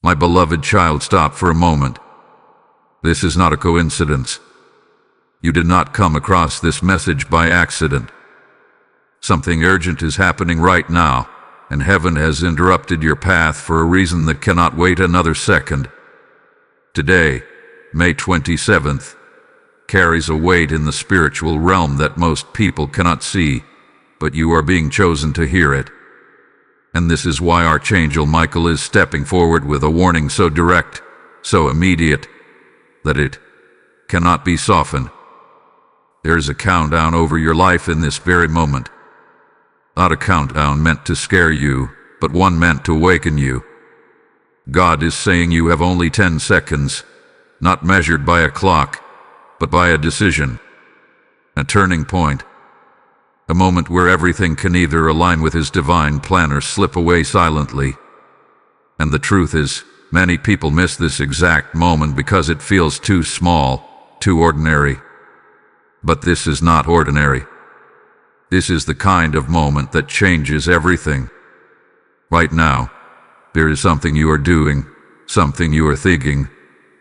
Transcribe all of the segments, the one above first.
My beloved child, stop for a moment. This is not a coincidence. You did not come across this message by accident. Something urgent is happening right now, and heaven has interrupted your path for a reason that cannot wait another second. Today, May 27th, carries a weight in the spiritual realm that most people cannot see, but you are being chosen to hear it. And this is why Archangel Michael is stepping forward with a warning so direct, so immediate, that it cannot be softened. There is a countdown over your life in this very moment. Not a countdown meant to scare you, but one meant to awaken you. God is saying you have only 10 seconds, not measured by a clock, but by a decision, a turning point, a moment where everything can either align with His divine plan or slip away silently. And the truth is, many people miss this exact moment because it feels too small, too ordinary. But this is not ordinary. This is the kind of moment that changes everything. Right now, there is something you are doing, something you are thinking,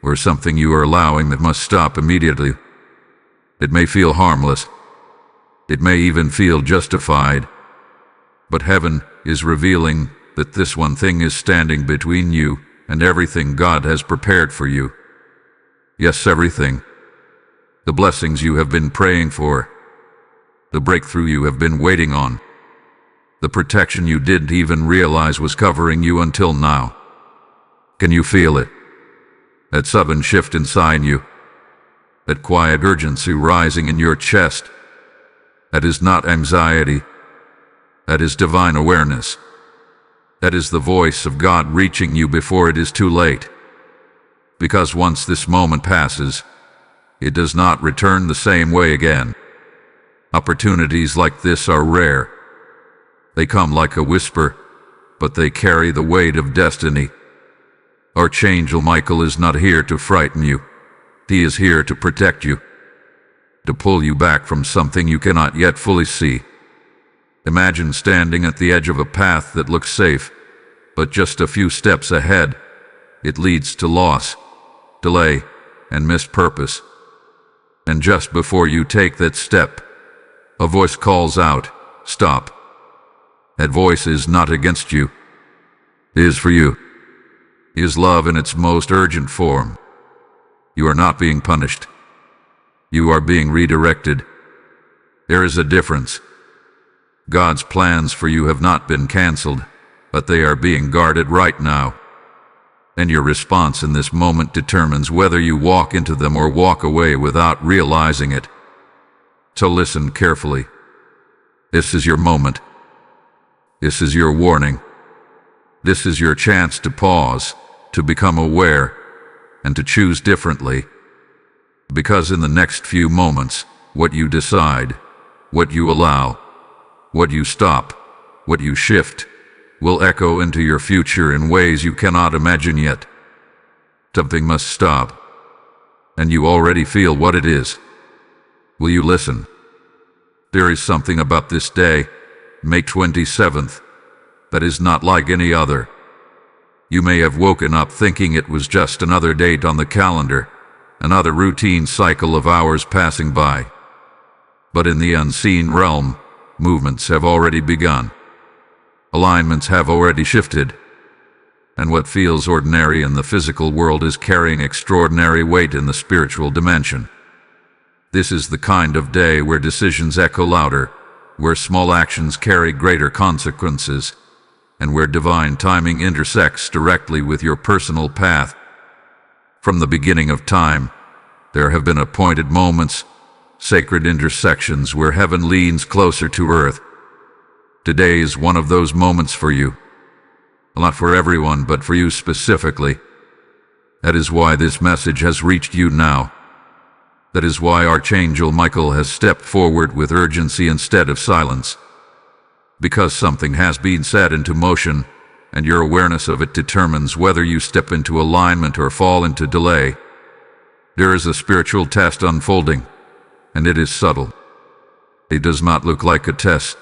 or something you are allowing that must stop immediately. It may feel harmless. It may even feel justified. But heaven is revealing that this one thing is standing between you and everything God has prepared for you. Yes, everything. The blessings you have been praying for. The breakthrough you have been waiting on. The protection you didn't even realize was covering you until now. Can you feel it? That sudden shift inside you. That quiet urgency rising in your chest. That is not anxiety. That is divine awareness. That is the voice of God reaching you before it is too late. Because once this moment passes, it does not return the same way again. Opportunities like this are rare. They come like a whisper, but they carry the weight of destiny. Archangel Michael is not here to frighten you. He is here to protect you, to pull you back from something you cannot yet fully see. Imagine standing at the edge of a path that looks safe, but just a few steps ahead, it leads to loss, delay, and missed purpose. And just before you take that step, a voice calls out, "Stop." That voice is not against you. It is for you. It is love in its most urgent form. You are not being punished. You are being redirected. There is a difference. God's plans for you have not been canceled, but they are being guarded right now. And your response in this moment determines whether you walk into them or walk away without realizing it. So listen carefully. This is your moment. This is your warning. This is your chance to pause, to become aware, and to choose differently. Because in the next few moments, what you decide, what you allow, what you stop, what you shift, will echo into your future in ways you cannot imagine yet. Something must stop, and you already feel what it is. Will you listen? There is something about this day, May 27th, that is not like any other. You may have woken up thinking it was just another date on the calendar, another routine cycle of hours passing by. But in the unseen realm, movements have already begun. Alignments have already shifted. And what feels ordinary in the physical world is carrying extraordinary weight in the spiritual dimension. This is the kind of day where decisions echo louder, where small actions carry greater consequences, and where divine timing intersects directly with your personal path. From the beginning of time, there have been appointed moments, sacred intersections where heaven leans closer to earth. Today is one of those moments for you. Not for everyone, but for you specifically. That is why this message has reached you now. That is why Archangel Michael has stepped forward with urgency instead of silence. Because something has been set into motion, and your awareness of it determines whether you step into alignment or fall into delay. There is a spiritual test unfolding, and it is subtle. It does not look like a test.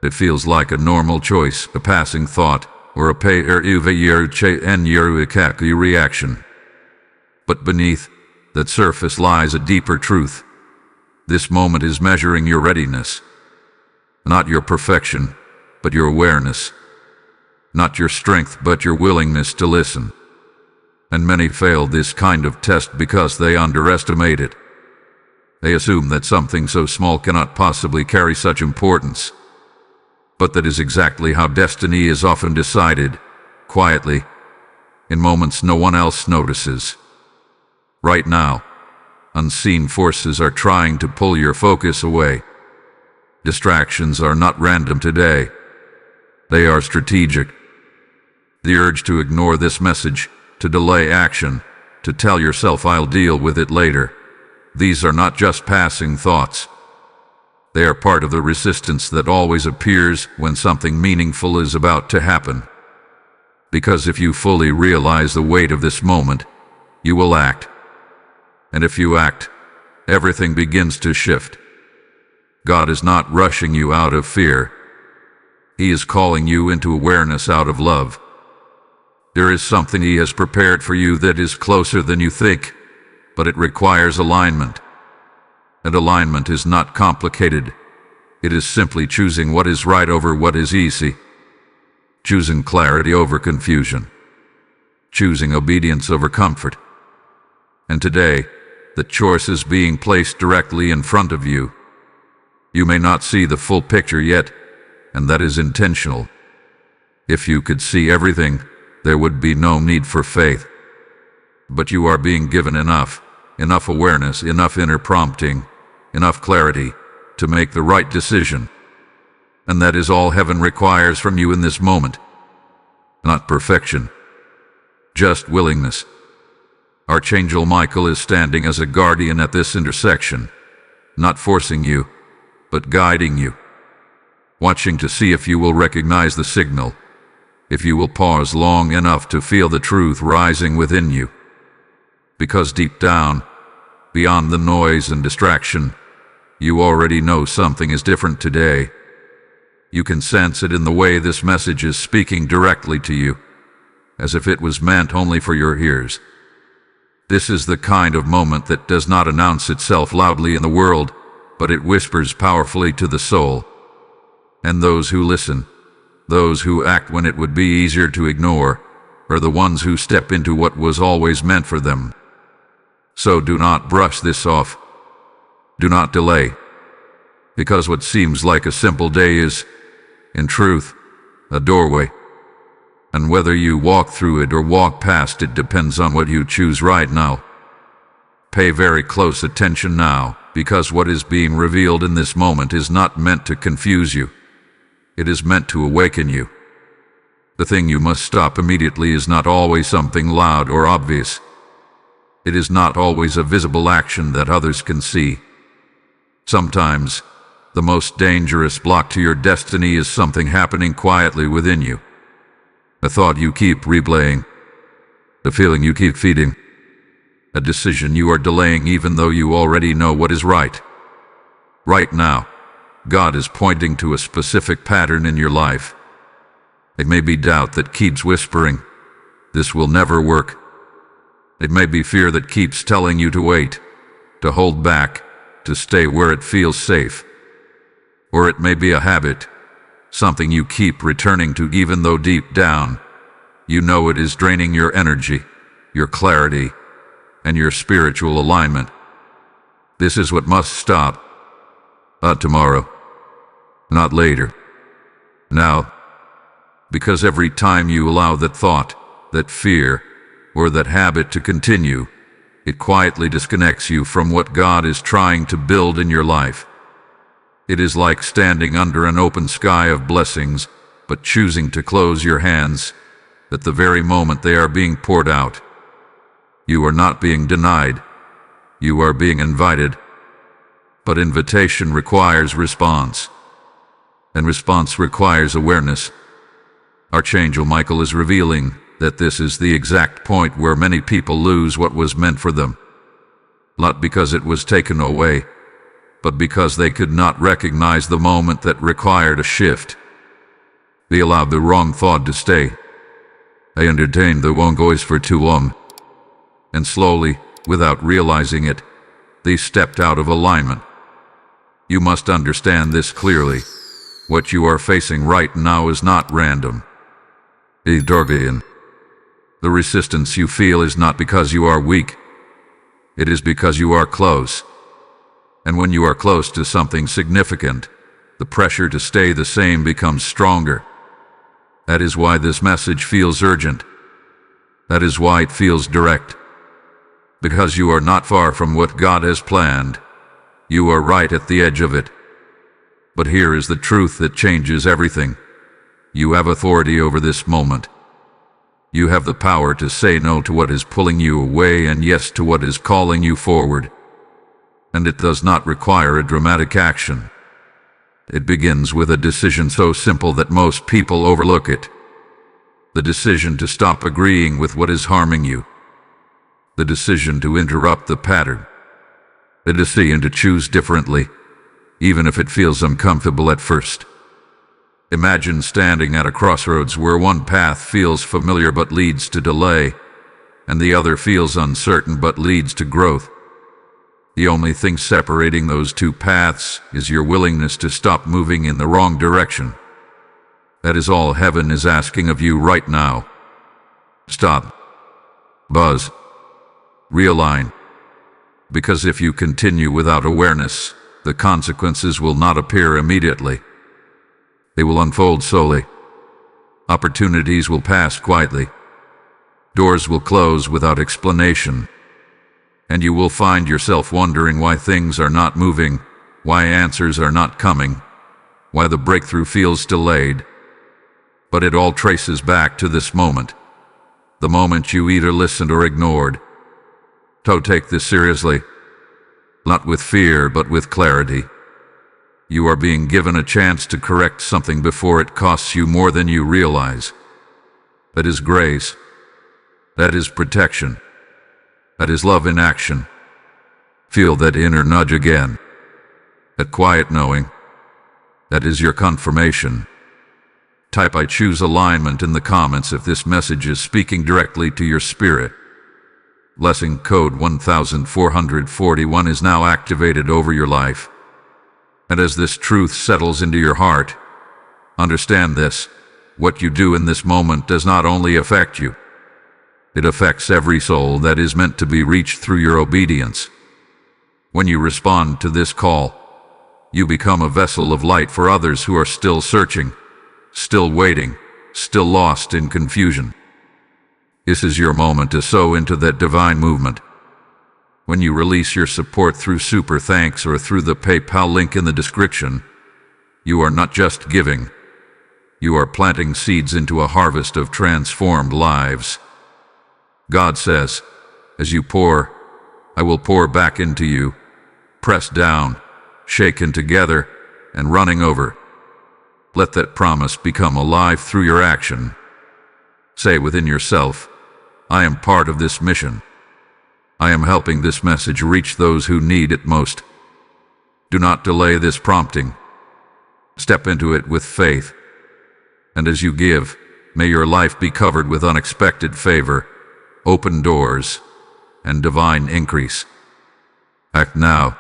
It feels like a normal choice, a passing thought, or a reaction. But beneath that surface lies a deeper truth. This moment is measuring your readiness. Not your perfection, but your awareness. Not your strength, but your willingness to listen. And many fail this kind of test because they underestimate it. They assume that something so small cannot possibly carry such importance. But that is exactly how destiny is often decided, quietly, in moments no one else notices. Right now, unseen forces are trying to pull your focus away. Distractions are not random today. They are strategic. The urge to ignore this message, to delay action, to tell yourself I'll deal with it later. These are not just passing thoughts. They are part of the resistance that always appears when something meaningful is about to happen. Because if you fully realize the weight of this moment, you will act. And if you act, everything begins to shift. God is not rushing you out of fear. He is calling you into awareness out of love. There is something He has prepared for you that is closer than you think, but it requires alignment. And alignment is not complicated. It is simply choosing what is right over what is easy. Choosing clarity over confusion. Choosing obedience over comfort. And today, the choice is being placed directly in front of you. You may not see the full picture yet, and that is intentional. If you could see everything, there would be no need for faith. But you are being given enough awareness, enough inner prompting, enough clarity to make the right decision. And that is all heaven requires from you in this moment. Not perfection, just willingness. Archangel Michael is standing as a guardian at this intersection, not forcing you, but guiding you, watching to see if you will recognize the signal, if you will pause long enough to feel the truth rising within you. Because deep down, beyond the noise and distraction, you already know something is different today. You can sense it in the way this message is speaking directly to you, as if it was meant only for your ears. This is the kind of moment that does not announce itself loudly in the world, but it whispers powerfully to the soul. And those who listen, those who act when it would be easier to ignore, are the ones who step into what was always meant for them. So do not brush this off. Do not delay. Because what seems like a simple day is, in truth, a doorway. And whether you walk through it or walk past it depends on what you choose right now. Pay very close attention now, because what is being revealed in this moment is not meant to confuse you. It is meant to awaken you. The thing you must stop immediately is not always something loud or obvious. It is not always a visible action that others can see. Sometimes, the most dangerous block to your destiny is something happening quietly within you. A thought you keep replaying, the feeling you keep feeding, a decision you are delaying even though you already know what is right. Right now, God is pointing to a specific pattern in your life. It may be doubt that keeps whispering, "This will never work." It may be fear that keeps telling you to wait, to hold back, to stay where it feels safe. Or it may be a habit, something you keep returning to even though deep down, you know it is draining your energy, your clarity, and your spiritual alignment. This is what must stop. Not tomorrow. Not later. Now. Because every time you allow that thought, that fear, or that habit to continue, it quietly disconnects you from what God is trying to build in your life. It is like standing under an open sky of blessings, but choosing to close your hands at the very moment they are being poured out. You are not being denied. You are being invited. But invitation requires response. And response requires awareness. Archangel Michael is revealing that this is the exact point where many people lose what was meant for them. Not because it was taken away, but because they could not recognize the moment that required a shift. They allowed the wrong thought to stay, I entertained the wrong voice for too long. And slowly, without realizing it, they stepped out of alignment. You must understand this clearly. What you are facing right now is not random. The resistance you feel is not because you are weak. It is because you are close. And when you are close to something significant, the pressure to stay the same becomes stronger. That is why this message feels urgent. That is why it feels direct. Because you are not far from what God has planned. You are right at the edge of it. But here is the truth that changes everything. You have authority over this moment. You have the power to say no to what is pulling you away and yes to what is calling you forward. And it does not require a dramatic action. It begins with a decision so simple that most people overlook it. The decision to stop agreeing with what is harming you. The decision to interrupt the pattern. The decision to choose differently, even if it feels uncomfortable at first. Imagine standing at a crossroads where one path feels familiar but leads to delay, and the other feels uncertain but leads to growth. The only thing separating those two paths is your willingness to stop moving in the wrong direction. That is all heaven is asking of you right now. Stop. Buzz. Realign. Because if you continue without awareness, the consequences will not appear immediately. They will unfold slowly. Opportunities will pass quietly. Doors will close without explanation. And you will find yourself wondering why things are not moving, why answers are not coming, why the breakthrough feels delayed. But it all traces back to this moment. The moment you either listened or ignored. So take this seriously. Not with fear, but with clarity. You are being given a chance to correct something before it costs you more than you realize. That is grace. That is protection. That is love in action. Feel that inner nudge again. That quiet knowing. That is your confirmation. Type "I choose alignment" in the comments if this message is speaking directly to your spirit. Blessing code 1441 is now activated over your life. And as this truth settles into your heart, understand this: what you do in this moment does not only affect you, it affects every soul that is meant to be reached through your obedience. When you respond to this call, you become a vessel of light for others who are still searching, still waiting, still lost in confusion. This is your moment to sow into that divine movement. When you release your support through Super Thanks or through the PayPal link in the description, you are not just giving. You are planting seeds into a harvest of transformed lives. God says, as you pour, I will pour back into you, pressed down, shaken together, and running over. Let that promise become alive through your action. Say within yourself, I am part of this mission. I am helping this message reach those who need it most. Do not delay this prompting. Step into it with faith. And as you give, may your life be covered with unexpected favor, open doors, and divine increase. Act now.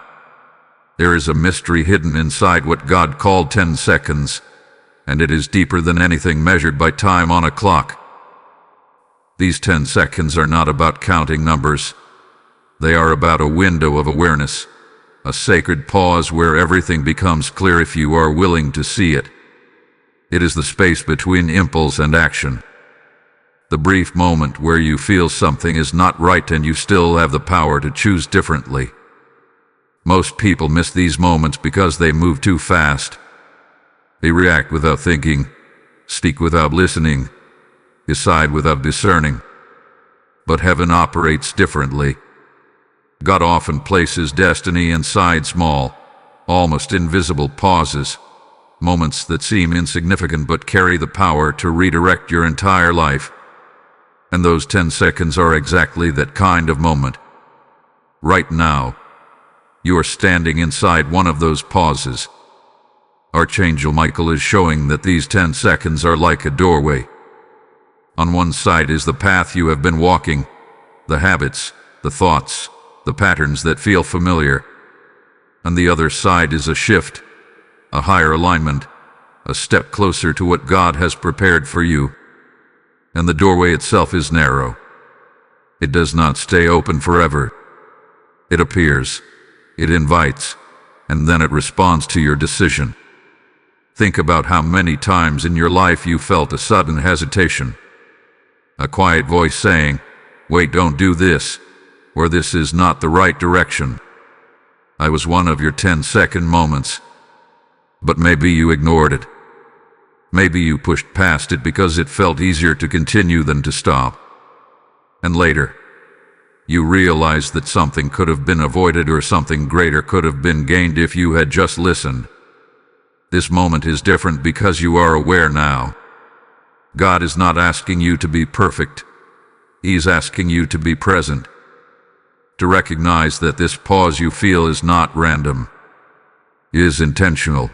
There is a mystery hidden inside what God called 10 seconds, and it is deeper than anything measured by time on a clock. These 10 seconds are not about counting numbers. They are about a window of awareness, a sacred pause where everything becomes clear if you are willing to see it. It is the space between impulse and action. The brief moment where you feel something is not right and you still have the power to choose differently. Most people miss these moments because they move too fast. They react without thinking, speak without listening, decide without discerning. But heaven operates differently. God often places destiny inside small, almost invisible pauses, moments that seem insignificant but carry the power to redirect your entire life. And those 10 seconds are exactly that kind of moment. Right now, you are standing inside one of those pauses. Archangel Michael is showing that these 10 seconds are like a doorway. On one side is the path you have been walking, the habits, the thoughts, the patterns that feel familiar. On the other side is a shift, a higher alignment, a step closer to what God has prepared for you. And the doorway itself is narrow. It does not stay open forever. It appears, it invites, and then it responds to your decision. Think about how many times in your life you felt a sudden hesitation. A quiet voice saying, "Wait, don't do this," or "This is not the right direction." I was one of your 10-second moments. But maybe you ignored it. Maybe you pushed past it because it felt easier to continue than to stop. And later, you realized that something could have been avoided or something greater could have been gained if you had just listened. This moment is different because you are aware now. God is not asking you to be perfect. He's asking you to be present. To recognize that this pause you feel is not random. It is intentional.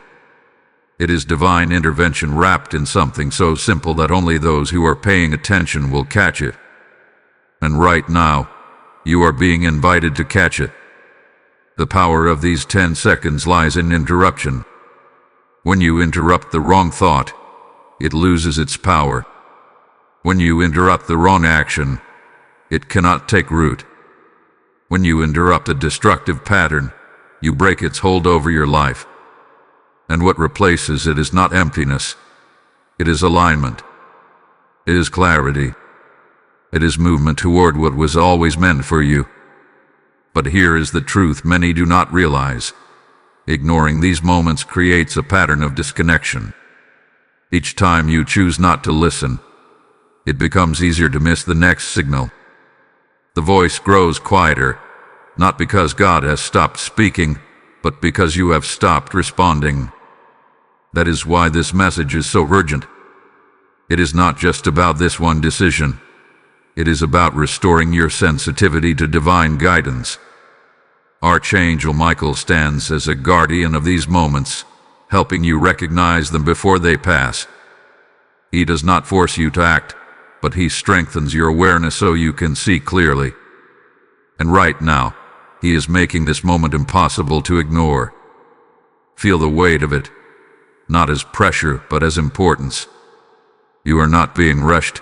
It is divine intervention wrapped in something so simple that only those who are paying attention will catch it. And right now, you are being invited to catch it. The power of these 10 seconds lies in interruption. When you interrupt the wrong thought, it loses its power. When you interrupt the wrong action, it cannot take root. When you interrupt a destructive pattern, you break its hold over your life. And what replaces it is not emptiness. It is alignment. It is clarity. It is movement toward what was always meant for you. But here is the truth many do not realize. Ignoring these moments creates a pattern of disconnection. Each time you choose not to listen, it becomes easier to miss the next signal. The voice grows quieter, not because God has stopped speaking, but because you have stopped responding. That is why this message is so urgent. It is not just about this one decision. It is about restoring your sensitivity to divine guidance. Archangel Michael stands as a guardian of these moments, helping you recognize them before they pass. He does not force you to act, but he strengthens your awareness so you can see clearly. And right now, he is making this moment impossible to ignore. Feel the weight of it, not as pressure, but as importance. You are not being rushed.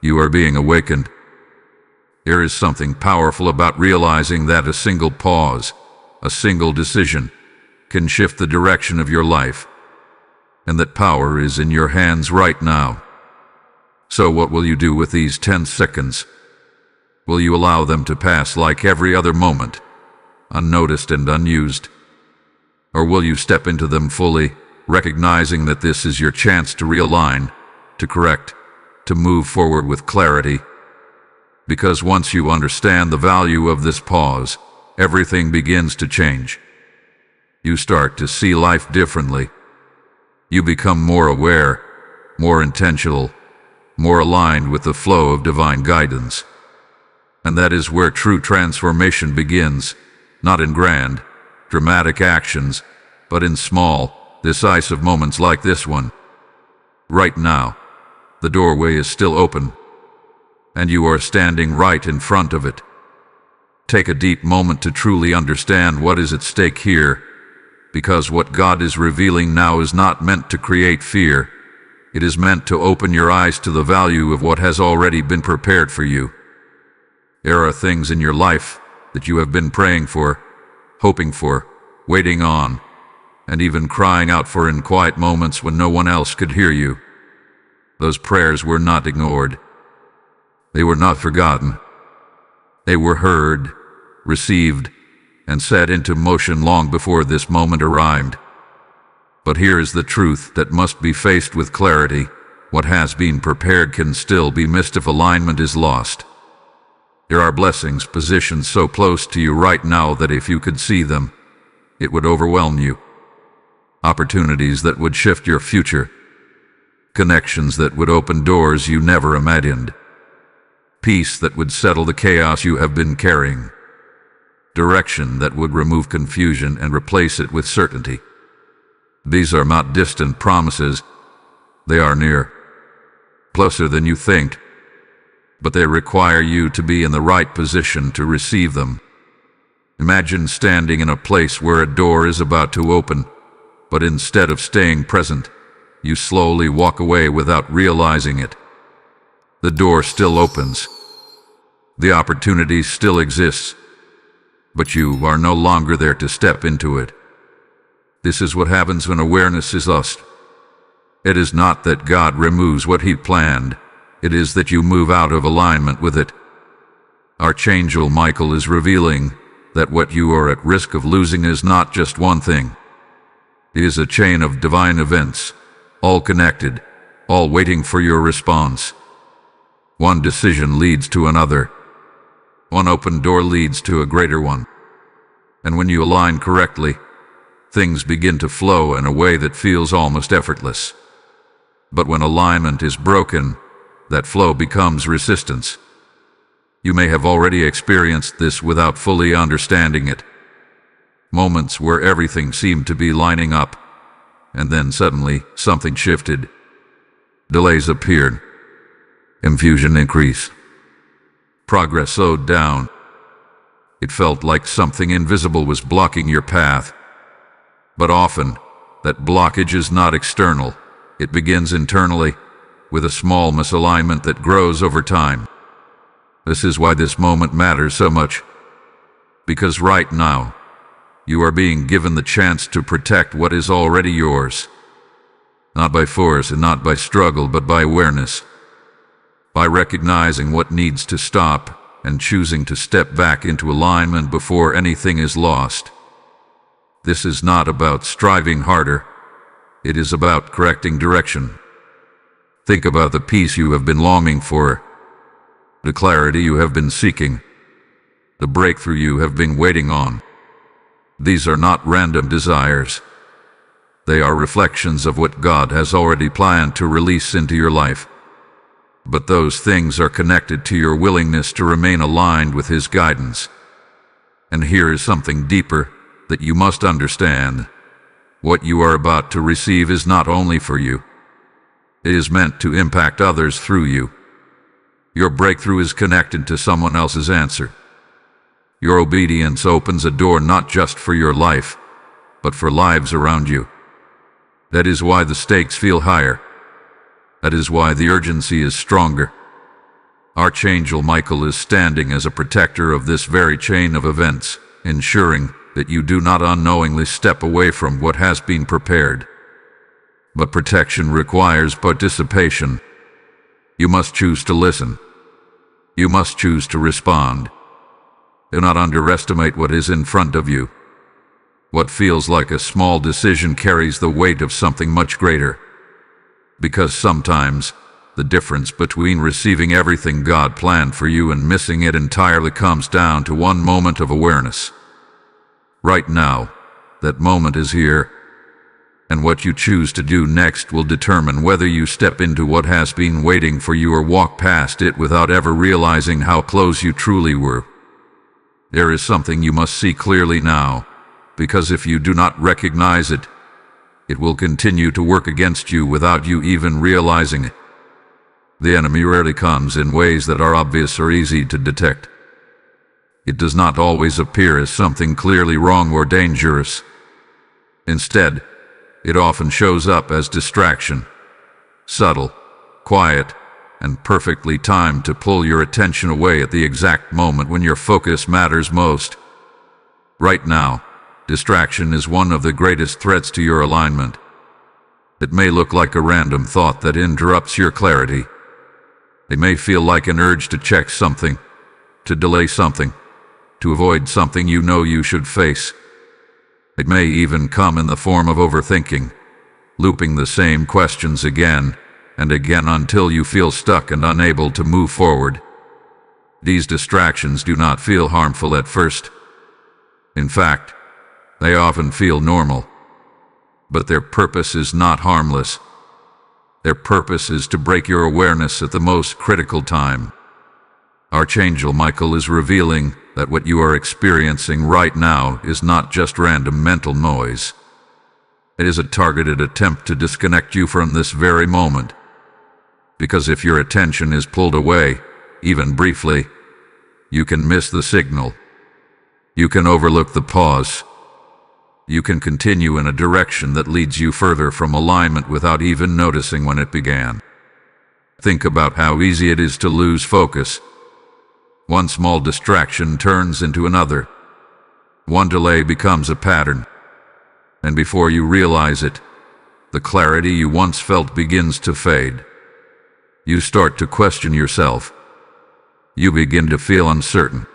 You are being awakened. There is something powerful about realizing that a single pause, a single decision, can shift the direction of your life, and that power is in your hands right now. So what will you do with these 10 seconds? Will you allow them to pass like every other moment, unnoticed and unused? Or will you step into them fully, recognizing that this is your chance to realign, to correct, to move forward with clarity? Because once you understand the value of this pause, everything begins to change. You start to see life differently. You become more aware, more intentional, more aligned with the flow of divine guidance. And that is where true transformation begins, not in grand, dramatic actions, but in small, decisive moments like this one. Right now, the doorway is still open, and you are standing right in front of it. Take a deep moment to truly understand what is at stake here, because what God is revealing now is not meant to create fear. It is meant to open your eyes to the value of what has already been prepared for you. There are things in your life that you have been praying for, hoping for, waiting on, and even crying out for in quiet moments when no one else could hear you. Those prayers were not ignored. They were not forgotten. They were heard, received, and set into motion long before this moment arrived. But here is the truth that must be faced with clarity. What has been prepared can still be missed if alignment is lost. There are blessings positioned so close to you right now that if you could see them, it would overwhelm you. Opportunities that would shift your future. Connections that would open doors you never imagined. Peace that would settle the chaos you have been carrying. Direction that would remove confusion and replace it with certainty. These are not distant promises. They are near. closer than you think, but they require you to be in the right position to receive them. Imagine standing in a place where a door is about to open, but instead of staying present, you slowly walk away without realizing it. The door still opens. The opportunity still exists, but you are no longer there to step into it. This is what happens when awareness is lost. It is not that God removes what He planned. It is that you move out of alignment with it. Archangel Michael is revealing that what you are at risk of losing is not just one thing. It is a chain of divine events, all connected, all waiting for your response. One decision leads to another. One open door leads to a greater one. And when you align correctly, things begin to flow in a way that feels almost effortless. But when alignment is broken, that flow becomes resistance. You may have already experienced this without fully understanding it. Moments where everything seemed to be lining up, and then suddenly something shifted. Delays appeared. Confusion increased. Progress slowed down. It felt like something invisible was blocking your path. But often, that blockage is not external. It begins internally, with a small misalignment that grows over time. This is why this moment matters so much. Because right now, you are being given the chance to protect what is already yours. Not by force and not by struggle, but by awareness. By recognizing what needs to stop and choosing to step back into alignment before anything is lost. This is not about striving harder. It is about correcting direction. Think about the peace you have been longing for, the clarity you have been seeking, the breakthrough you have been waiting on. These are not random desires. They are reflections of what God has already planned to release into your life. But those things are connected to your willingness to remain aligned with His guidance. And here is something deeper that you must understand. What you are about to receive is not only for you. It is meant to impact others through you. Your breakthrough is connected to someone else's answer. Your obedience opens a door not just for your life, but for lives around you. That is why the stakes feel higher. That is why the urgency is stronger. Archangel Michael is standing as a protector of this very chain of events, ensuring that you do not unknowingly step away from what has been prepared. But protection requires participation. You must choose to listen. You must choose to respond. Do not underestimate what is in front of you. What feels like a small decision carries the weight of something much greater. Because sometimes, the difference between receiving everything God planned for you and missing it entirely comes down to one moment of awareness. Right now, that moment is here. And what you choose to do next will determine whether you step into what has been waiting for you or walk past it without ever realizing how close you truly were. There is something you must see clearly now, because if you do not recognize it, it will continue to work against you without you even realizing it. The enemy rarely comes in ways that are obvious or easy to detect. It does not always appear as something clearly wrong or dangerous. Instead, it often shows up as distraction, subtle, quiet, and perfectly timed to pull your attention away at the exact moment when your focus matters most. Right now, distraction is one of the greatest threats to your alignment. It may look like a random thought that interrupts your clarity. It may feel like an urge to check something, to delay something, to avoid something you know you should face. It may even come in the form of overthinking, looping the same questions again and again until you feel stuck and unable to move forward. These distractions do not feel harmful at first. In fact, they often feel normal. But their purpose is not harmless. Their purpose is to break your awareness at the most critical time. Archangel Michael is revealing that what you are experiencing right now is not just random mental noise. It is a targeted attempt to disconnect you from this very moment. Because if your attention is pulled away, even briefly, you can miss the signal. You can overlook the pause. You can continue in a direction that leads you further from alignment without even noticing when it began. Think about how easy it is to lose focus. One small distraction turns into another. One delay becomes a pattern. And before you realize it, the clarity you once felt begins to fade. You start to question yourself. You begin to feel uncertain.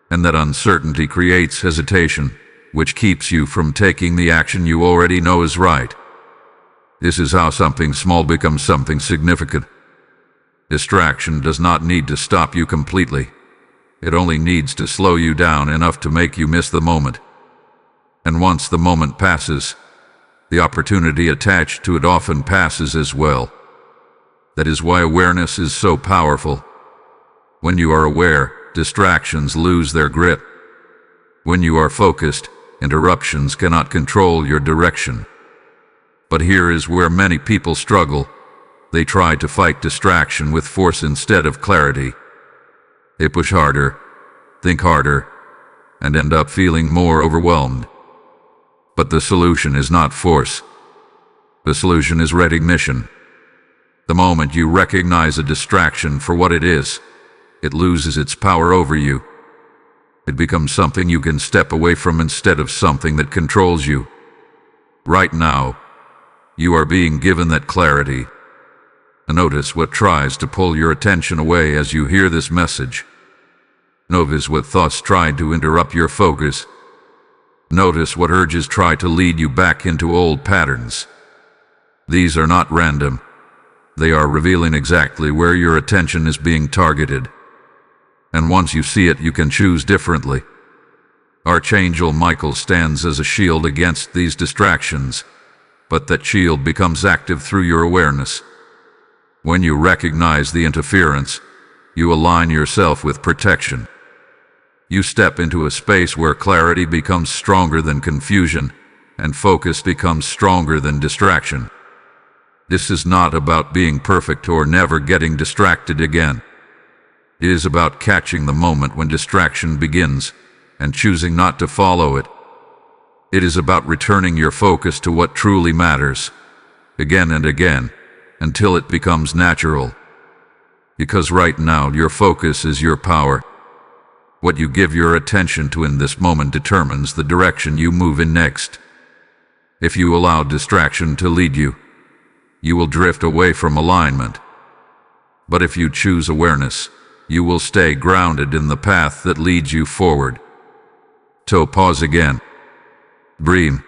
And that uncertainty creates hesitation, which keeps you from taking the action you already know is right. This is how something small becomes something significant. Distraction does not need to stop you completely. It only needs to slow you down enough to make you miss the moment. And once the moment passes, the opportunity attached to it often passes as well. That is why awareness is so powerful. When you are aware, distractions lose their grip. When you are focused, interruptions cannot control your direction. But here is where many people struggle. They try to fight distraction with force instead of clarity. They push harder, think harder, and end up feeling more overwhelmed. But the solution is not force. The solution is recognition. The moment you recognize a distraction for what it is, it loses its power over you. It becomes something you can step away from instead of something that controls you. Right now, you are being given that clarity. Notice what tries to pull your attention away as you hear this message. Notice what thoughts try to interrupt your focus. Notice what urges try to lead you back into old patterns. These are not random. They are revealing exactly where your attention is being targeted. And once you see it, you can choose differently. Archangel Michael stands as a shield against these distractions, but that shield becomes active through your awareness. When you recognize the interference, you align yourself with protection. You step into a space where clarity becomes stronger than confusion, and focus becomes stronger than distraction. This is not about being perfect or never getting distracted again. It is about catching the moment when distraction begins and choosing not to follow it. It is about returning your focus to what truly matters, again and again, until it becomes natural. Because right now, your focus is your power. What you give your attention to in this moment determines the direction you move in next. If you allow distraction to lead you, you will drift away from alignment. But if you choose awareness, you will stay grounded in the path that leads you forward. So pause again. Breathe.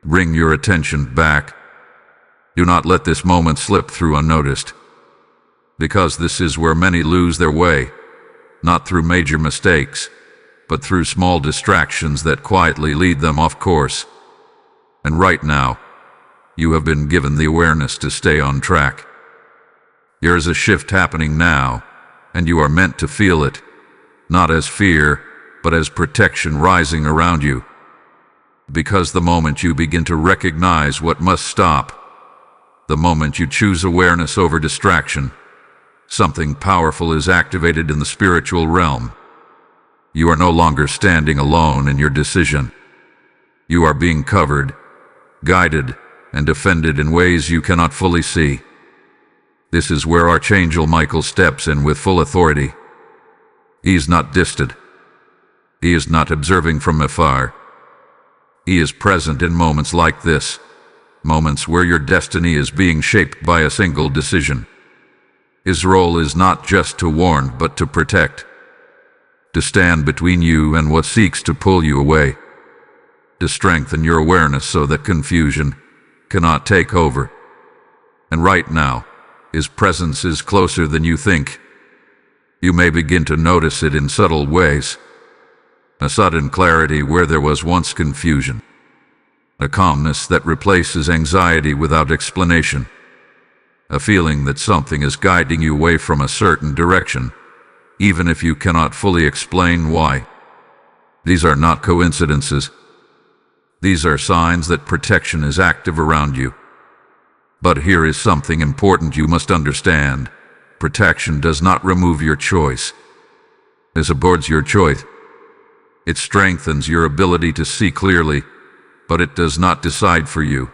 Bring your attention back. Do not let this moment slip through unnoticed. Because this is where many lose their way, not through major mistakes, but through small distractions that quietly lead them off course. And right now, you have been given the awareness to stay on track. There is a shift happening now, and you are meant to feel it, not as fear, but as protection rising around you. Because the moment you begin to recognize what must stop, the moment you choose awareness over distraction, something powerful is activated in the spiritual realm. You are no longer standing alone in your decision. You are being covered, guided, and defended in ways you cannot fully see. This is where Archangel Michael steps in with full authority. He is not distant. He is not observing from afar. He is present in moments like this, moments where your destiny is being shaped by a single decision. His role is not just to warn, but to protect, to stand between you and what seeks to pull you away, to strengthen your awareness so that confusion cannot take over. And right now, his presence is closer than you think. You may begin to notice it in subtle ways. A sudden clarity where there was once confusion. A calmness that replaces anxiety without explanation. A feeling that something is guiding you away from a certain direction, even if you cannot fully explain why. These are not coincidences. These are signs that protection is active around you. But here is something important you must understand. Protection does not remove your choice. It supports your choice. It strengthens your ability to see clearly, but it does not decide for you.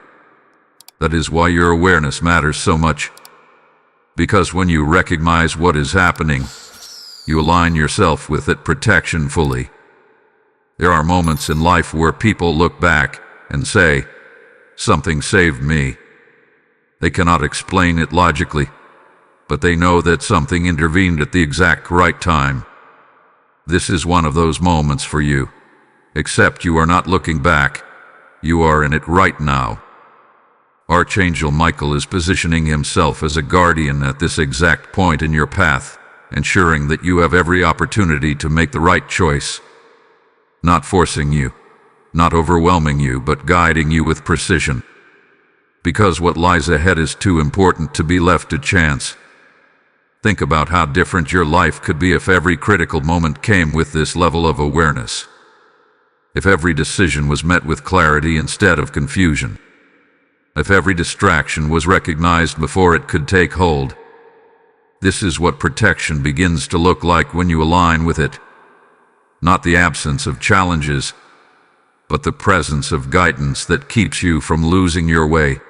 That is why your awareness matters so much. Because when you recognize what is happening, you align yourself with that protection fully. There are moments in life where people look back and say, "Something saved me." They cannot explain it logically, but they know that something intervened at the exact right time. This is one of those moments for you. Except you are not looking back. You are in it right now. Archangel Michael is positioning himself as a guardian at this exact point in your path, ensuring that you have every opportunity to make the right choice. Not forcing you, not overwhelming you, but guiding you with precision. Because what lies ahead is too important to be left to chance. Think about how different your life could be if every critical moment came with this level of awareness. If every decision was met with clarity instead of confusion. If every distraction was recognized before it could take hold. This is what protection begins to look like when you align with it. Not the absence of challenges, but the presence of guidance that keeps you from losing your way.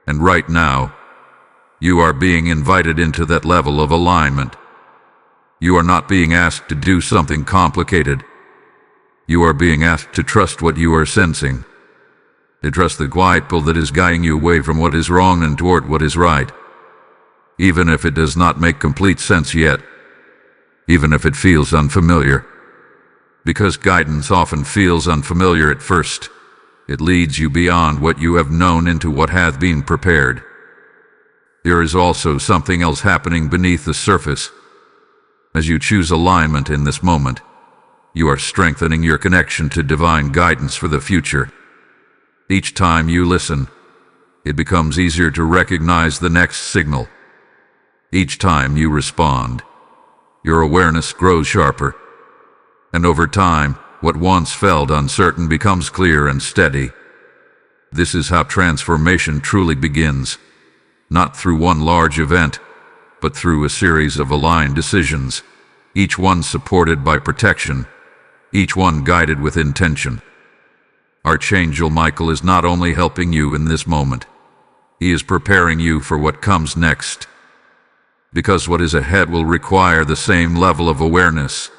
And right now, you are being invited into that level of alignment. You are not being asked to do something complicated. You are being asked to trust what you are sensing. To trust the quiet pull that is guiding you away from what is wrong and toward what is right. Even if it does not make complete sense yet. Even if it feels unfamiliar. Because guidance often feels unfamiliar at first. It leads you beyond what you have known into what hath been prepared. There is also something else happening beneath the surface. As you choose alignment in this moment, you are strengthening your connection to divine guidance for the future. Each time you listen, it becomes easier to recognize the next signal. Each time you respond, your awareness grows sharper. And over time, what once felt uncertain becomes clear and steady. This is how transformation truly begins. Not through one large event, but through a series of aligned decisions, each one supported by protection, each one guided with intention. Archangel Michael is not only helping you in this moment, he is preparing you for what comes next. Because what is ahead will require the same level of awareness,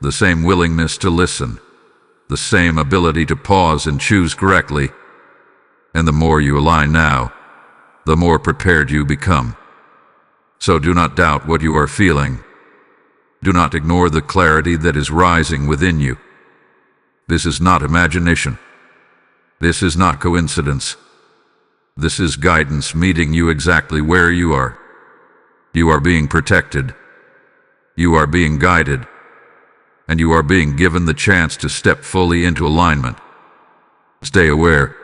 the same willingness to listen, the same ability to pause and choose correctly. And the more you align now, the more prepared you become. So do not doubt what you are feeling. Do not ignore the clarity that is rising within you. This is not imagination. This is not coincidence. This is guidance meeting you exactly where you are. You are being protected. You are being guided. And you are being given the chance to step fully into alignment. Stay aware.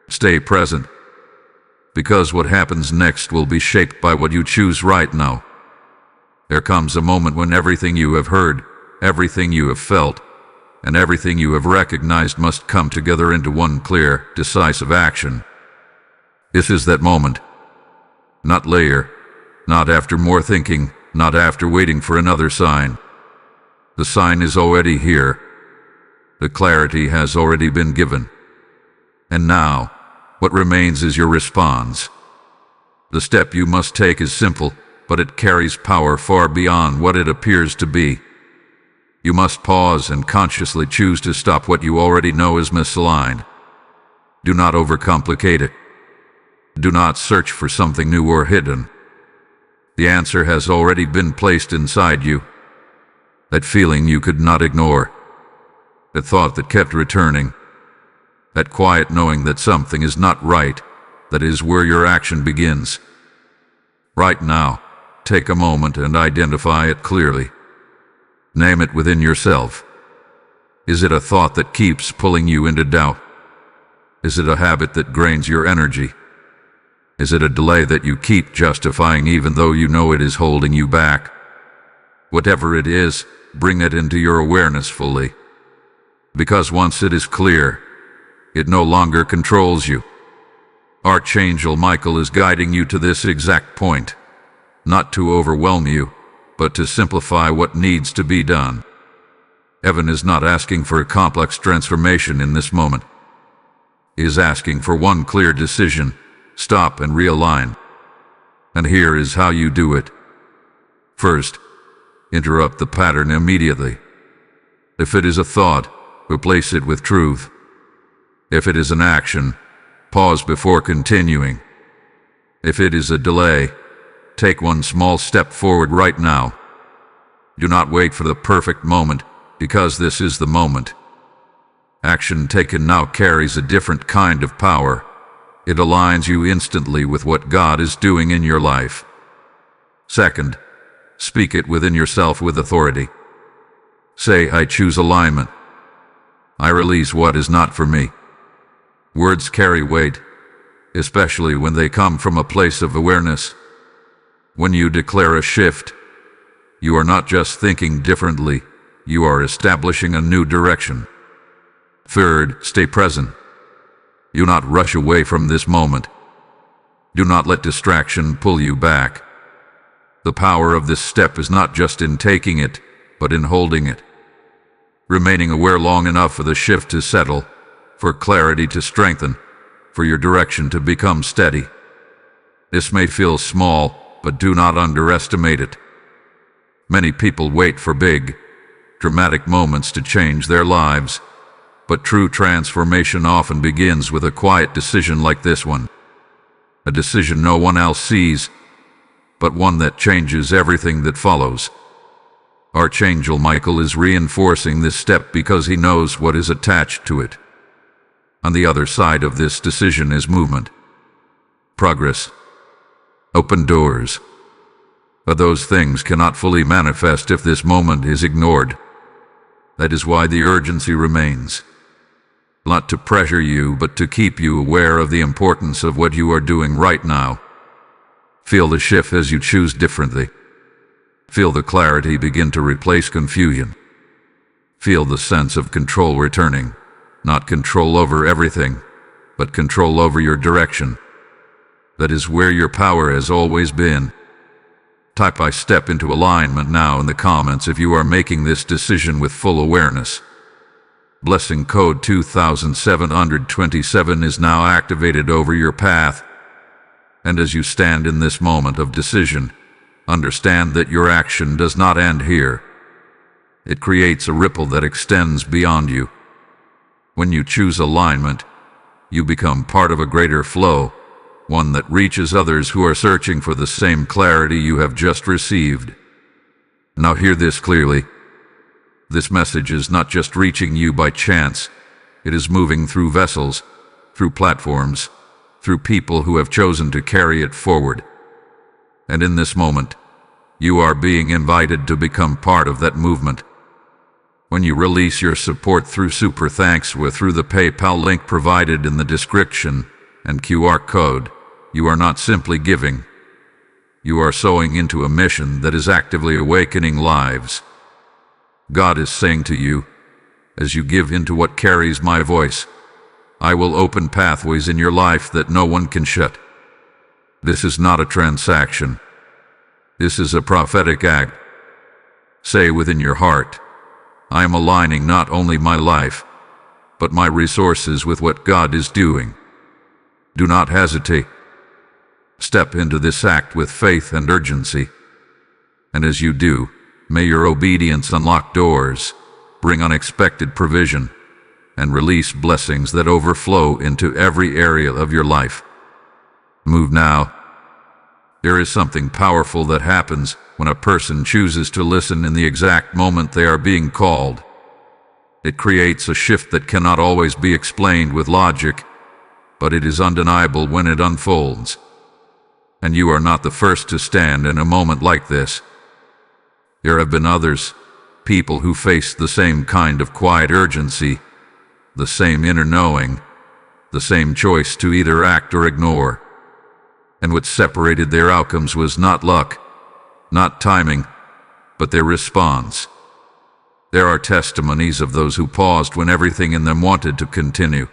Stay present. Because what happens next will be shaped by what you choose right now. There comes a moment when everything you have heard, everything you have felt, and everything you have recognized must come together into one clear, decisive action. This is that moment. Not later, not after more thinking, not after waiting for another sign. The sign is already here. The clarity has already been given. And now, what remains is your response. The step you must take is simple, but it carries power far beyond what it appears to be. You must pause and consciously choose to stop what you already know is misaligned. Do not overcomplicate it. Do not search for something new or hidden. The answer has already been placed inside you. That feeling you could not ignore. That thought that kept returning. That quiet knowing that something is not right, that is where your action begins. Right now, take a moment and identify it clearly. Name it within yourself. Is it a thought that keeps pulling you into doubt? Is it a habit that drains your energy? Is it a delay that you keep justifying even though you know it is holding you back? Whatever it is, bring it into your awareness fully. Because once it is clear, it no longer controls you. Archangel Michael is guiding you to this exact point, not to overwhelm you, but to simplify what needs to be done. Heaven is not asking for a complex transformation in this moment. He is asking for one clear decision: stop and realign. And here is how you do it. First, interrupt the pattern immediately. If it is a thought, replace it with truth. If it is an action, pause before continuing. If it is a delay, take one small step forward right now. Do not wait for the perfect moment, because this is the moment. Action taken now carries a different kind of power. It aligns you instantly with what God is doing in your life. Second, speak it within yourself with authority. Say, I choose alignment. I release what is not for me. Words carry weight, especially when they come from a place of awareness. When you declare a shift, you are not just thinking differently, you are establishing a new direction. Third, stay present. Do not rush away from this moment. Do not let distraction pull you back. The power of this step is not just in taking it, but in holding it. Remaining aware long enough for the shift to settle, for clarity to strengthen, for your direction to become steady. This may feel small, but do not underestimate it. Many people wait for big, dramatic moments to change their lives, but true transformation often begins with a quiet decision like this one. A decision no one else sees, but one that changes everything that follows. Archangel Michael is reinforcing this step because he knows what is attached to it. On the other side of this decision is movement, progress, open doors. But those things cannot fully manifest if this moment is ignored. That is why the urgency remains. Not to pressure you, but to keep you aware of the importance of what you are doing right now. Feel the shift as you choose differently. Feel the clarity begin to replace confusion. Feel the sense of control returning. Not control over everything, but control over your direction. That is where your power has always been. Type I step into alignment now in the comments if you are making this decision with full awareness. Blessing code 2727 is now activated over your path. And as you stand in this moment of decision, understand that your action does not end here. It creates a ripple that extends beyond you. When you choose alignment, you become part of a greater flow, one that reaches others who are searching for the same clarity you have just received. Now hear this clearly. This message is not just reaching you by chance. It is moving through vessels, through platforms, through people who have chosen to carry it forward. And in this moment, you are being invited to become part of that movement. When you release your support through Super Thanks or through the PayPal link provided in the description and QR code, you are not simply giving. You are sowing into a mission that is actively awakening lives. God is saying to you, as you give into what carries my voice, I will open pathways in your life that no one can shut. This is not a transaction. This is a prophetic act. Say within your heart, I am aligning not only my life, but my resources with what God is doing. Do not hesitate. Step into this act with faith and urgency. And as you do, may your obedience unlock doors, bring unexpected provision, and release blessings that overflow into every area of your life. Move now. There is something powerful that happens when a person chooses to listen in the exact moment they are being called. It creates a shift that cannot always be explained with logic, but it is undeniable when it unfolds. And you are not the first to stand in a moment like this. There have been others, people who faced the same kind of quiet urgency, the same inner knowing, the same choice to either act or ignore. And what separated their outcomes was not luck, not timing, but their response. There are testimonies of those who paused when everything in them wanted to continue.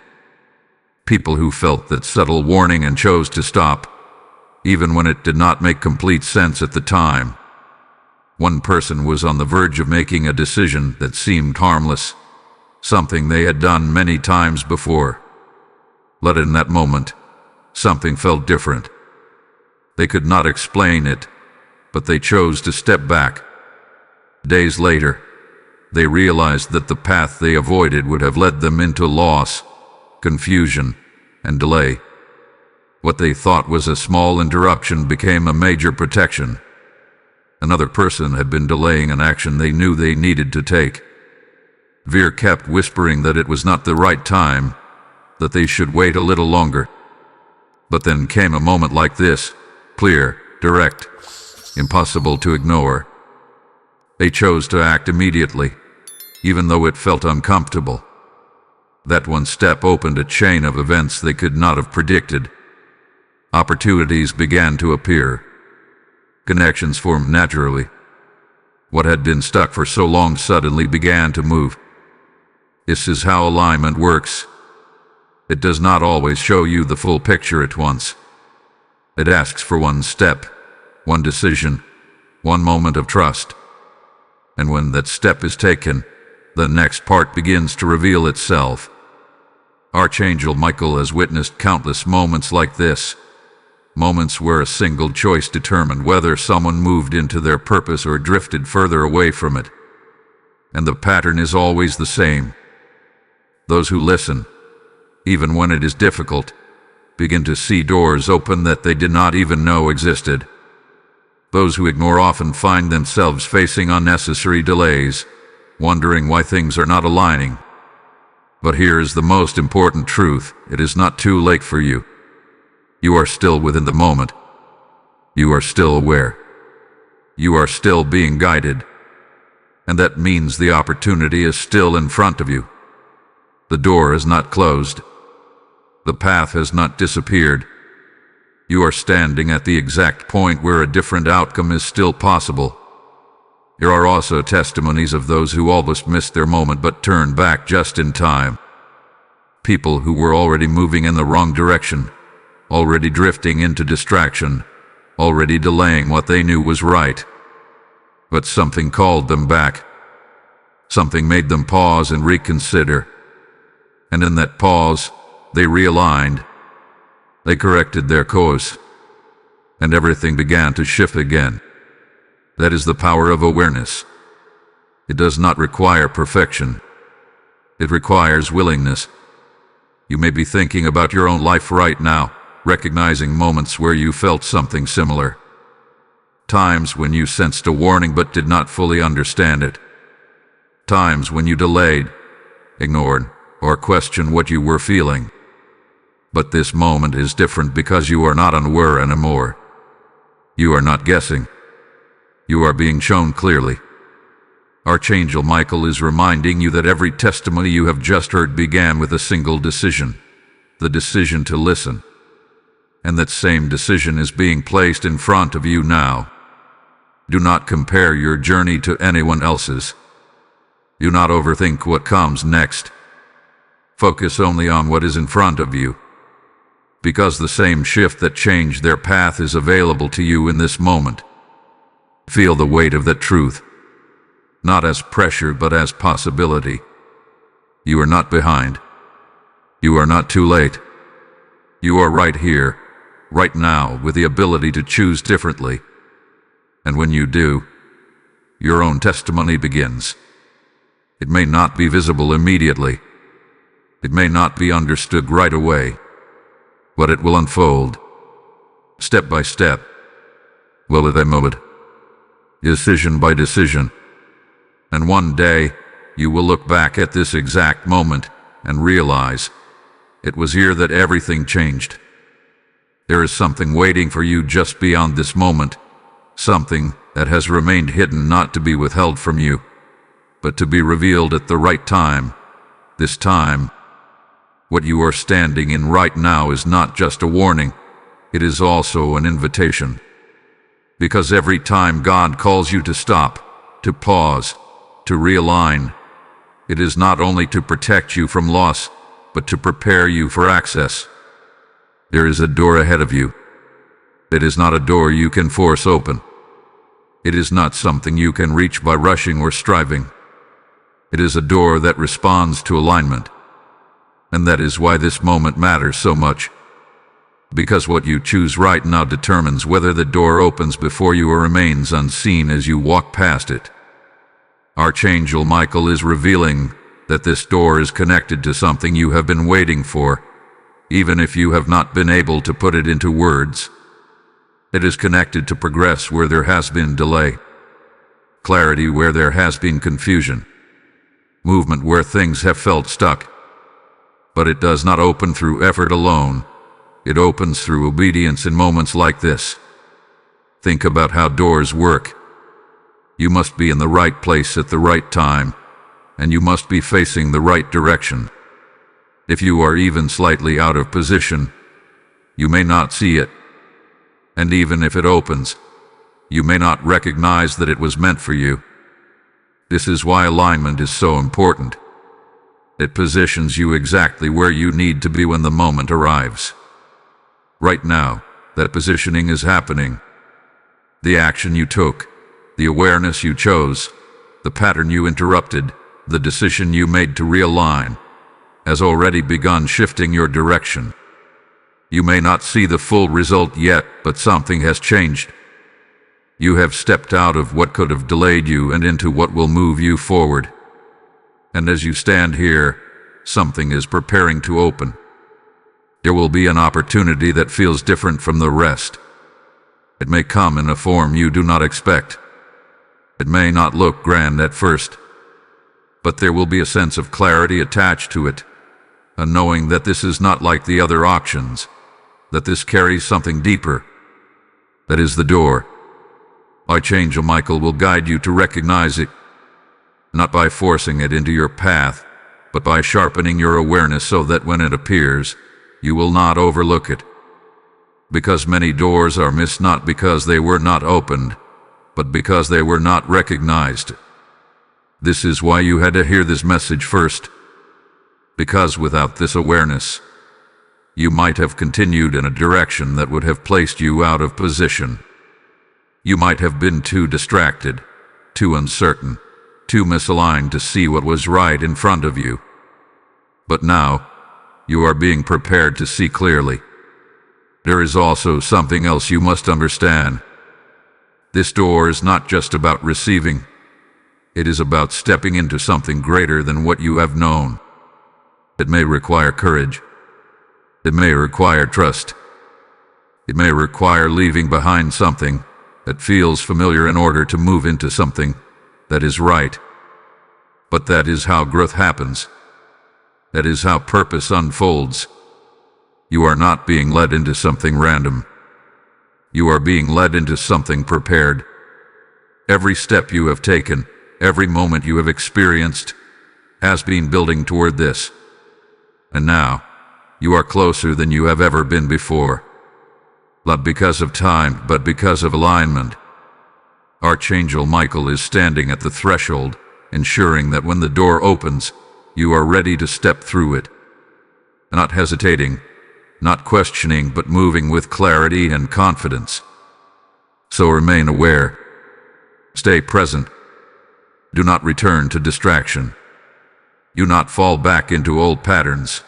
People who felt that subtle warning and chose to stop, even when it did not make complete sense at the time. One person was on the verge of making a decision that seemed harmless, something they had done many times before. But in that moment, something felt different. They could not explain it, but they chose to step back. Days later, they realized that the path they avoided would have led them into loss, confusion, and delay. What they thought was a small interruption became a major protection. Another person had been delaying an action they knew they needed to take. Fear kept whispering that it was not the right time, that they should wait a little longer. But then came a moment like this, clear, direct, impossible to ignore. They chose to act immediately, even though it felt uncomfortable. That one step opened a chain of events they could not have predicted. Opportunities began to appear. Connections formed naturally. What had been stuck for so long suddenly began to move. This is how alignment works. It does not always show you the full picture at once. It asks for one step, one decision, one moment of trust. And when that step is taken, the next part begins to reveal itself. Archangel Michael has witnessed countless moments like this. Moments where a single choice determined whether someone moved into their purpose or drifted further away from it. And the pattern is always the same. Those who listen, even when it is difficult, begin to see doors open that they did not even know existed. Those who ignore often find themselves facing unnecessary delays, wondering why things are not aligning. But here is the most important truth: it is not too late for you. You are still within the moment. You are still aware. You are still being guided. And that means the opportunity is still in front of you. The door is not closed. The path has not disappeared. You are standing at the exact point where a different outcome is still possible. There are also testimonies of those who almost missed their moment but turned back just in time. People who were already moving in the wrong direction, already drifting into distraction, already delaying what they knew was right. But something called them back. Something made them pause and reconsider. And in that pause, they realigned. They corrected their course. And everything began to shift again. That is the power of awareness. It does not require perfection. It requires willingness. You may be thinking about your own life right now, recognizing moments where you felt something similar. Times when you sensed a warning but did not fully understand it. Times when you delayed, ignored, or questioned what you were feeling. But this moment is different because you are not unaware anymore. You are not guessing. You are being shown clearly. Archangel Michael is reminding you that every testimony you have just heard began with a single decision, the decision to listen. And that same decision is being placed in front of you now. Do not compare your journey to anyone else's. Do not overthink what comes next. Focus only on what is in front of you. Because the same shift that changed their path is available to you in this moment. Feel the weight of that truth. Not as pressure, but as possibility. You are not behind. You are not too late. You are right here, right now, with the ability to choose differently. And when you do, your own testimony begins. It may not be visible immediately. It may not be understood right away. But it will unfold, step by step, moment by moment, decision by decision. And one day, you will look back at this exact moment and realize it was here that everything changed. There is something waiting for you just beyond this moment, something that has remained hidden, not to be withheld from you, but to be revealed at the right time. This time, what you are standing in right now is not just a warning, it is also an invitation. Because every time God calls you to stop, to pause, to realign, it is not only to protect you from loss, but to prepare you for access. There is a door ahead of you. It is not a door you can force open. It is not something you can reach by rushing or striving. It is a door that responds to alignment. And that is why this moment matters so much. Because what you choose right now determines whether the door opens before you or remains unseen as you walk past it. Archangel Michael is revealing that this door is connected to something you have been waiting for, even if you have not been able to put it into words. It is connected to progress where there has been delay, clarity where there has been confusion, movement where things have felt stuck. But it does not open through effort alone. It opens through obedience in moments like this. Think about how doors work. You must be in the right place at the right time, and you must be facing the right direction. If you are even slightly out of position, you may not see it. And even if it opens, you may not recognize that it was meant for you. This is why alignment is so important. It positions you exactly where you need to be when the moment arrives. Right now, that positioning is happening. The action you took, the awareness you chose, the pattern you interrupted, the decision you made to realign, has already begun shifting your direction. You may not see the full result yet, but something has changed. You have stepped out of what could have delayed you and into what will move you forward. And as you stand here, something is preparing to open. There will be an opportunity that feels different from the rest. It may come in a form you do not expect. It may not look grand at first, but there will be a sense of clarity attached to it, a knowing that this is not like the other auctions, that this carries something deeper. That is the door. Archangel Michael will guide you to recognize it, not by forcing it into your path, but by sharpening your awareness so that when it appears, you will not overlook it. Because many doors are missed not because they were not opened, but because they were not recognized. This is why you had to hear this message first. Because without this awareness, you might have continued in a direction that would have placed you out of position. You might have been too distracted, too uncertain, too misaligned to see what was right in front of you. But now, you are being prepared to see clearly. There is also something else you must understand. This door is not just about receiving. It is about stepping into something greater than what you have known. It may require courage. It may require trust. It may require leaving behind something that feels familiar in order to move into something that is right. But that is how growth happens. That is how purpose unfolds. You are not being led into something random. You are being led into something prepared. Every step you have taken, every moment you have experienced, has been building toward this. And now, you are closer than you have ever been before. Not because of time, but because of alignment. Archangel Michael is standing at the threshold, ensuring that when the door opens, you are ready to step through it. Not hesitating, not questioning, but moving with clarity and confidence. So remain aware. Stay present. Do not return to distraction. Do not fall back into old patterns.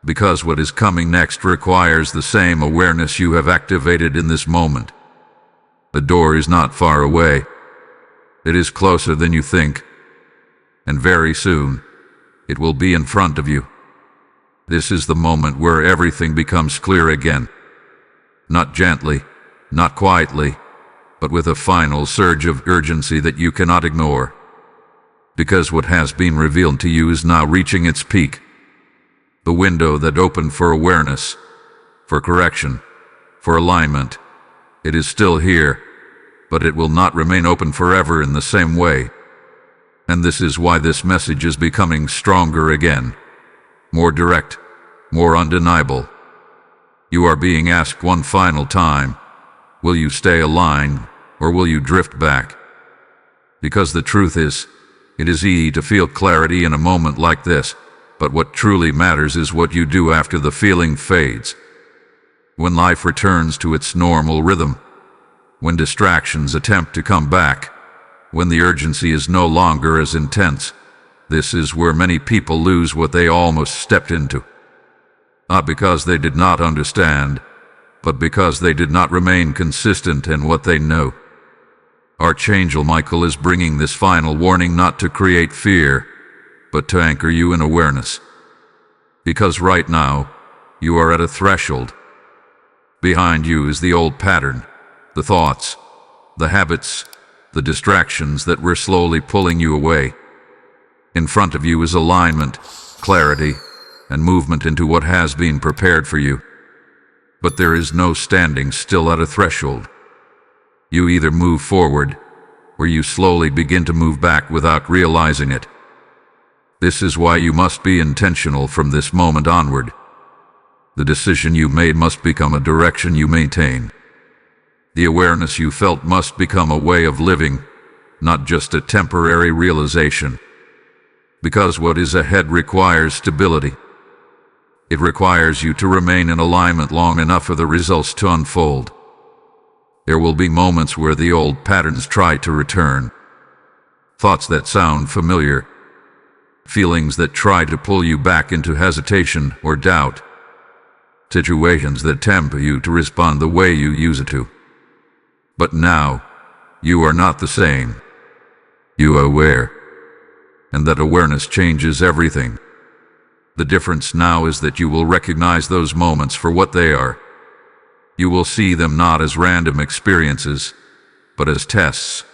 Because what is coming next requires the same awareness you have activated in this moment. The door is not far away. It is closer than you think. And very soon, it will be in front of you. This is the moment where everything becomes clear again. Not gently, not quietly, but with a final surge of urgency that you cannot ignore. Because what has been revealed to you is now reaching its peak. The window that opened for awareness, for correction, for alignment, it is still here, but it will not remain open forever in the same way. And this is why this message is becoming stronger again, more direct, more undeniable. You are being asked one final time, will you stay aligned or will you drift back? Because the truth is, it is easy to feel clarity in a moment like this, but what truly matters is what you do after the feeling fades. When life returns to its normal rhythm, when distractions attempt to come back, when the urgency is no longer as intense, this is where many people lose what they almost stepped into. Not because they did not understand, but because they did not remain consistent in what they know. Archangel Michael is bringing this final warning not to create fear, but to anchor you in awareness. Because right now, you are at a threshold. Behind you is the old pattern, the thoughts, the habits, the distractions that were slowly pulling you away. In front of you is alignment, clarity, and movement into what has been prepared for you. But there is no standing still at a threshold. You either move forward, or you slowly begin to move back without realizing it. This is why you must be intentional from this moment onward. The decision you made must become a direction you maintain. The awareness you felt must become a way of living, not just a temporary realization. Because what is ahead requires stability. It requires you to remain in alignment long enough for the results to unfold. There will be moments where the old patterns try to return. Thoughts that sound familiar. Feelings that try to pull you back into hesitation or doubt. Situations that tempt you to respond the way you used to. But now, you are not the same. You are aware. And that awareness changes everything. The difference now is that you will recognize those moments for what they are. You will see them not as random experiences, but as tests,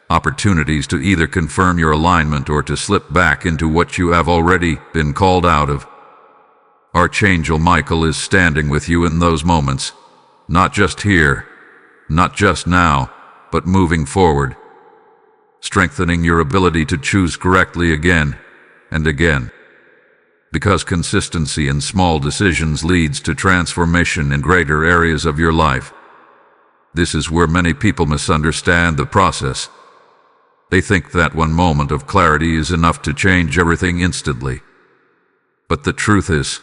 opportunities to either confirm your alignment or to slip back into what you have already been called out of. Archangel Michael is standing with you in those moments, not just here, not just now, but moving forward, strengthening your ability to choose correctly again and again. Because consistency in small decisions leads to transformation in greater areas of your life. This is where many people misunderstand the process. They think that one moment of clarity is enough to change everything instantly. But the truth is,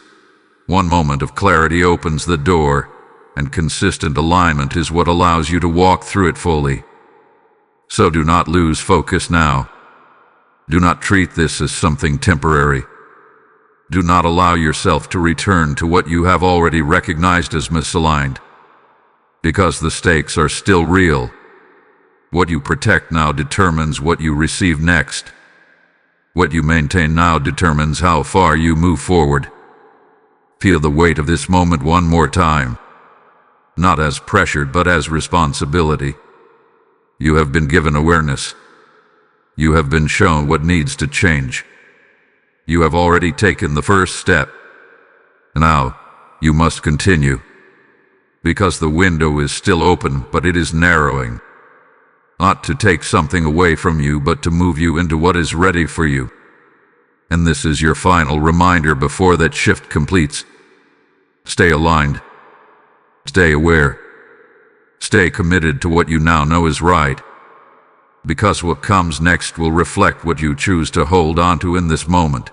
one moment of clarity opens the door, and consistent alignment is what allows you to walk through it fully. So do not lose focus now. Do not treat this as something temporary. Do not allow yourself to return to what you have already recognized as misaligned. Because the stakes are still real. What you protect now determines what you receive next. What you maintain now determines how far you move forward. Feel the weight of this moment one more time. Not as pressure, but as responsibility. You have been given awareness. You have been shown what needs to change. You have already taken the first step. Now, you must continue. Because the window is still open, but it is narrowing. Not to take something away from you, but to move you into what is ready for you. And this is your final reminder before that shift completes. Stay aligned. Stay aware. Stay committed to what you now know is right. Because what comes next will reflect what you choose to hold on to in this moment.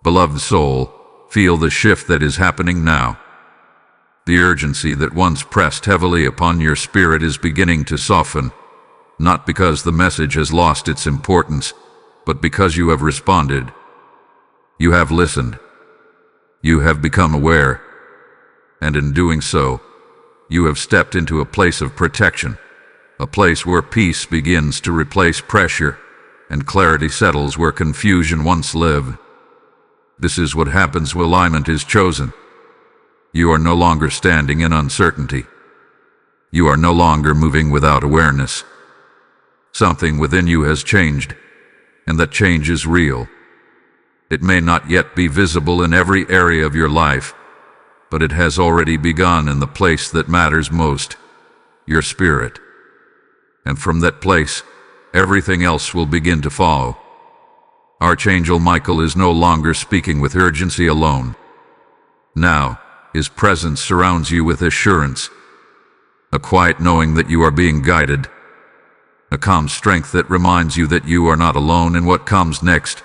Beloved soul, feel the shift that is happening now. The urgency that once pressed heavily upon your spirit is beginning to soften, not because the message has lost its importance, but because you have responded. You have listened. You have become aware. And in doing so, you have stepped into a place of protection, a place where peace begins to replace pressure, and clarity settles where confusion once lived. This is what happens when alignment is chosen. You are no longer standing in uncertainty. You are no longer moving without awareness. Something within you has changed, and that change is real. It may not yet be visible in every area of your life, but it has already begun in the place that matters most, your spirit. And from that place, everything else will begin to follow. Archangel Michael is no longer speaking with urgency alone. Now, his presence surrounds you with assurance, a quiet knowing that you are being guided, a calm strength that reminds you that you are not alone in what comes next.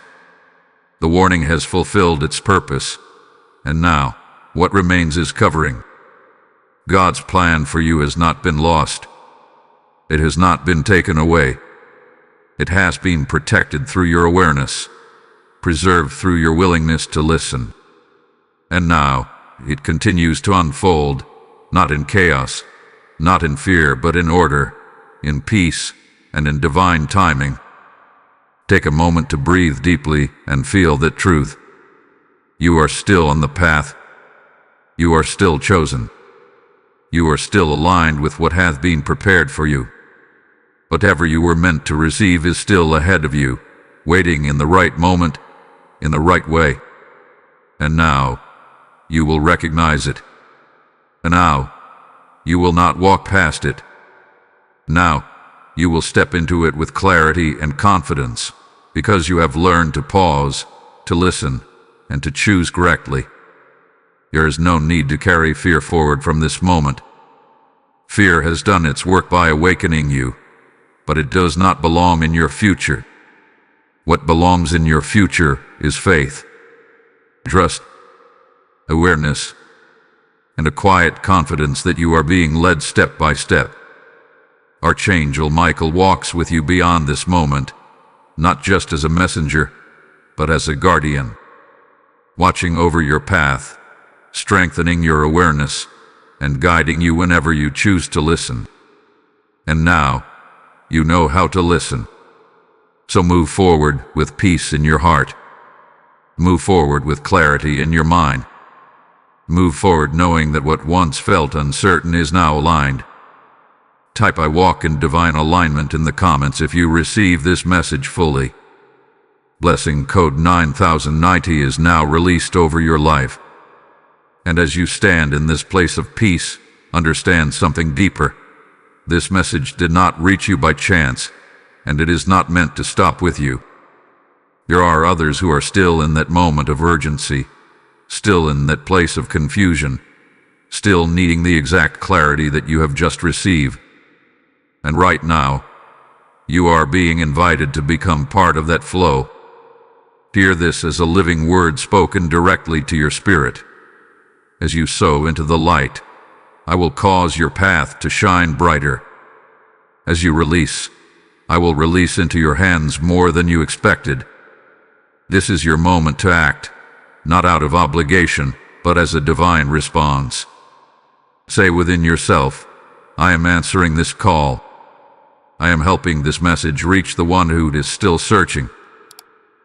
The warning has fulfilled its purpose, and now what remains is covering. God's plan for you has not been lost. It has not been taken away. It has been protected through your awareness, preserved through your willingness to listen. And now it continues to unfold, not in chaos, not in fear, but in order, in peace, and in divine timing. Take a moment to breathe deeply and feel that truth. You are still on the path. You are still chosen. You are still aligned with what hath been prepared for you. Whatever you were meant to receive is still ahead of you, waiting in the right moment, in the right way. And now, you will recognize it. And now, you will not walk past it. Now, you will step into it with clarity and confidence, because you have learned to pause, to listen, and to choose correctly. There is no need to carry fear forward from this moment. Fear has done its work by awakening you, but it does not belong in your future. What belongs in your future is faith, trust, awareness, and a quiet confidence that you are being led step by step. Archangel Michael walks with you beyond this moment, not just as a messenger, but as a guardian, watching over your path, strengthening your awareness, and guiding you whenever you choose to listen. And now, you know how to listen. So move forward with peace in your heart. Move forward with clarity in your mind. Move forward knowing that what once felt uncertain is now aligned. Type "I walk in divine alignment" in the comments if you receive this message fully. Blessing code 9090 is now released over your life. And as you stand in this place of peace, understand something deeper. This message did not reach you by chance, and it is not meant to stop with you. There are others who are still in that moment of urgency, still in that place of confusion, still needing the exact clarity that you have just received. And right now, you are being invited to become part of that flow. Hear this as a living word spoken directly to your spirit. As you sow into the light, I will cause your path to shine brighter. As you release, I will release into your hands more than you expected. This is your moment to act, not out of obligation, but as a divine response. Say within yourself, I am answering this call. I am helping this message reach the one who is still searching.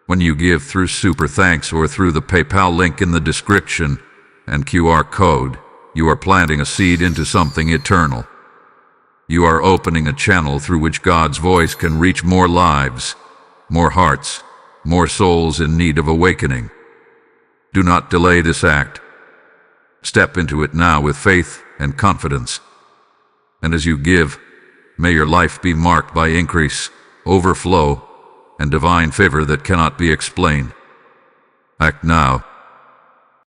When you give through Super Thanks or through the PayPal link in the description and QR code, you are planting a seed into something eternal. You are opening a channel through which God's voice can reach more lives, more hearts, more souls in need of awakening. Do not delay this act. Step into it now with faith and confidence. And as you give, may your life be marked by increase, overflow, and divine favor that cannot be explained. Act now.